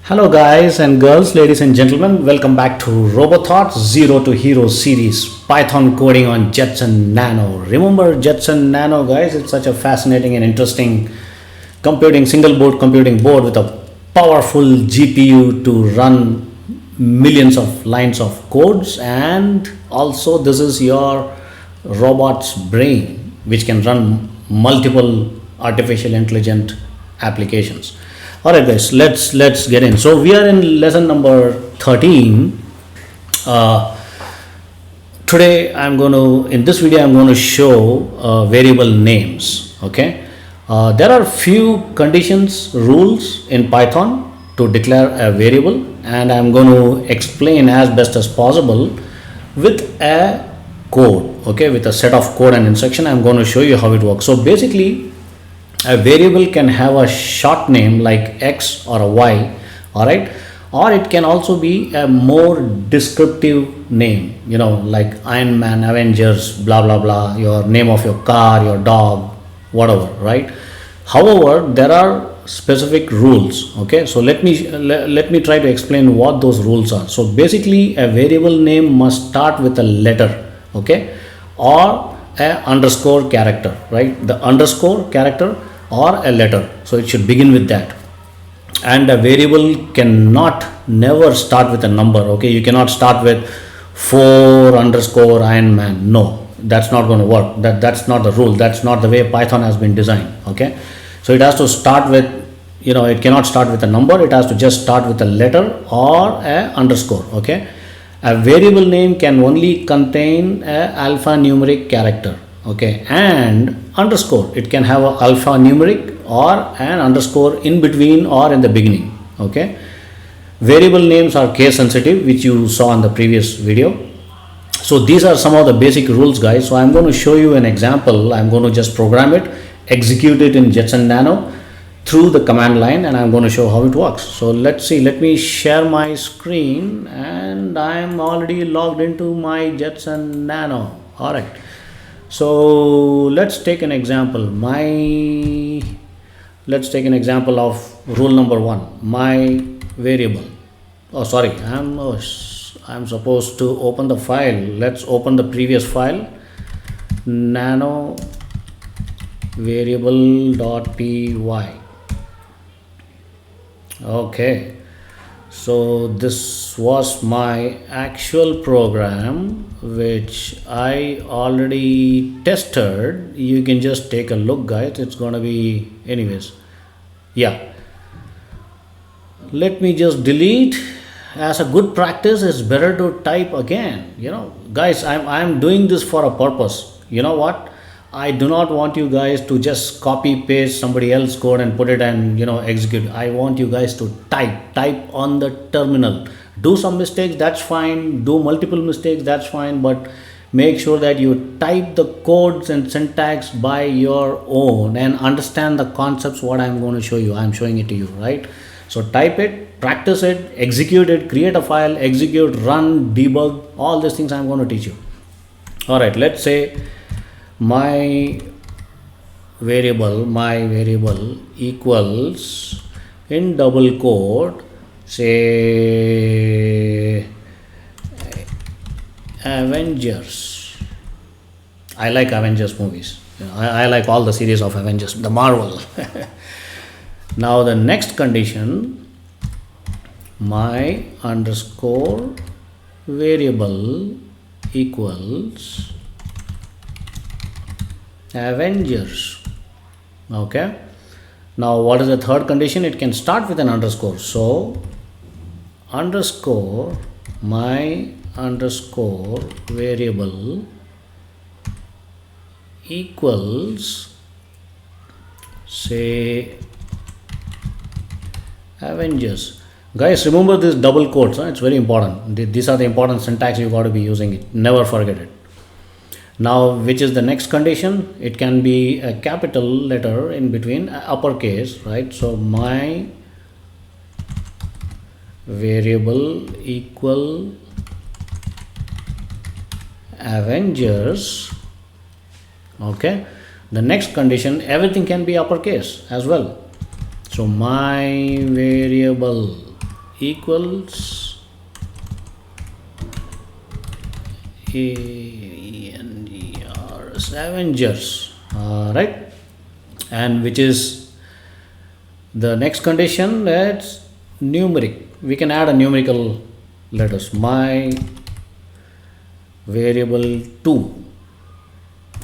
Hello, guys and girls, ladies and gentlemen. Welcome back to RoboThoughts Zero to Hero series Python coding on Jetson Nano. Remember Jetson Nano, guys? It's such a fascinating and interesting single board computing board with a powerful GPU to run millions of lines of codes, and also this is your robot's brain which can run multiple artificial intelligent applications. All right, guys, let's get in. So we are in lesson number 13. Today in this video I'm going to show variable names. Okay, there are few conditions, rules in Python to declare a variable, and I'm going to explain as best as possible with a code. Okay, with a set of code and instruction, I'm going to show you how it works. So basically, a variable can have a short name like X or a Y, all right, or it can also be a more descriptive name, like Iron Man, Avengers, blah blah blah, your name of your car, your dog, whatever, right? However, there are specific rules. Okay, so let me try to explain what those rules are. So basically, a variable name must start with a letter, okay, or a underscore character, right? The underscore character or a letter, so it should begin with that. And a variable cannot never start with a number. Okay, you cannot start with 4 underscore Iron Man. No, that's not going to work. That's not the rule. That's not the way Python has been designed. Okay, so it has to start with, it cannot start with a number. It has to just start with a letter or a underscore. Okay, a variable name can only contain a alphanumeric character, okay, and underscore. It can have a alphanumeric or an underscore in between or in the beginning. Okay, variable names are case sensitive, which you saw in the previous video. So these are some of the basic rules, guys. So I'm going to show you an example. I'm going to just program it, execute it in Jetson Nano through the command line, and I'm going to show how it works. So let's see. Let me share my screen, and I'm already logged into my Jetson Nano. All right, so let's take an example. Let's take an example of rule number 1. My variable, I'm supposed to open the file. Let's open the previous file, nano variable.py. Okay, so this was my actual program which I already tested. You can just take a look, guys. It's gonna be, anyways, yeah, let me just delete. As a good practice, it's better to type again. Guys, I'm doing this for a purpose. You know what, I do not want you guys to just copy paste somebody else's code and put it and execute. I want you guys to type on the terminal. Do some mistakes, that's fine. Do multiple mistakes, that's fine, but make sure that you type the codes and syntax by your own and understand the concepts what I'm going to show you. I'm showing it to you, right? So type it, practice it, execute it, create a file, execute, run, debug, all these things I'm going to teach you. All right, let's say my variable equals, in double quote, say Avengers. I like Avengers movies. I like all the series of Avengers, the Marvel. Now the next condition, my underscore variable equals Avengers. Okay, now what is the third condition? It can start with an underscore. So underscore, my underscore variable equals, say, Avengers. Guys, remember this double quotes. It's very important. These are the important syntax. You got to be using it. Never forget it. Now, which is the next condition? It can be a capital letter in between, uppercase, right? So my variable equal Avengers. Okay, the next condition, everything can be uppercase as well. So my variable equals Avengers, right? And which is the next condition, that's numeric. We can add a numerical letters. My variable 2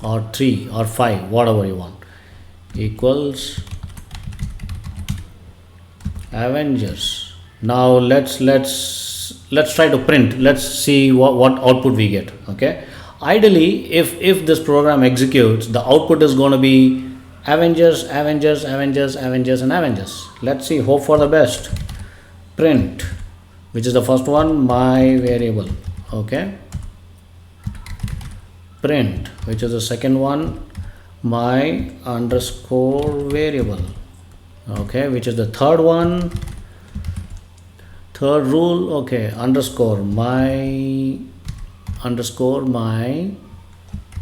or 3 or 5, whatever you want, equals Avengers. Now let's try to print. Let's see what output we get. Okay, ideally if this program executes, the output is going to be Avengers, Avengers, Avengers, Avengers, and Avengers. Let's see, hope for the best. Print, which is the first one, my variable. Okay, print, which is the second one, my underscore variable. Okay, which is the third one, third rule. Okay, underscore my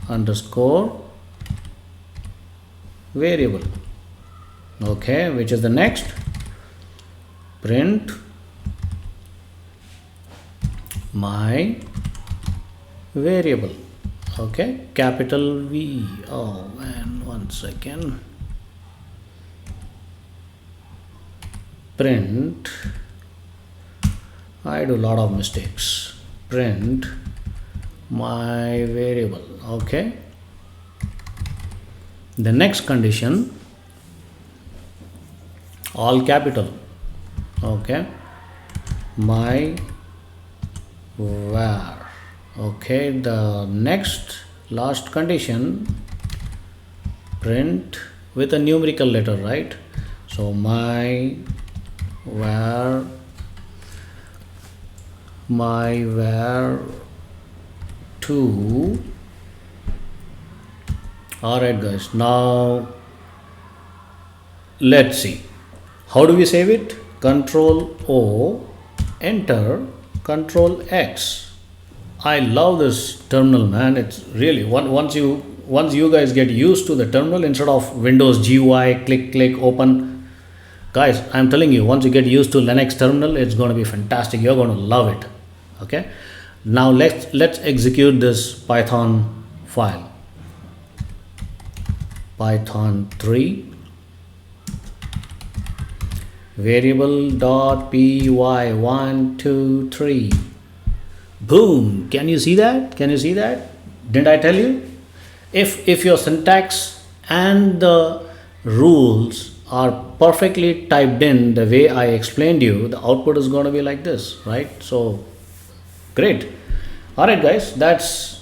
underscore variable. Okay, which is the next, print my variable. Okay, capital V. Oh man, 1 second. Print, I do a lot of mistakes. Print my variable. Okay, the next condition, all capital. Okay, my var. Okay, the next last condition, print with a numerical letter, right? So my var 2. Alright guys, now let's see, how do we save it? Control O, enter, Control X. I love this terminal, man. It's really, once you guys get used to the terminal, instead of Windows GUI, click open, guys, I'm telling you, once you get used to Linux terminal, it's going to be fantastic. You're going to love it. Okay, now let's execute this Python file. Python 3 variable.py 1 2 3. Boom. Can you see that? Didn't I tell you? If your syntax and the rules are perfectly typed in the way I explained you, the output is going to be like this, right? So great. All right guys, that's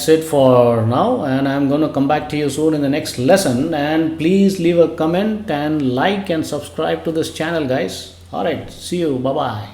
it for now, and I'm going to come back to you soon in the next lesson. And please leave a comment and like and subscribe to this channel, guys. All right, see you. Bye bye.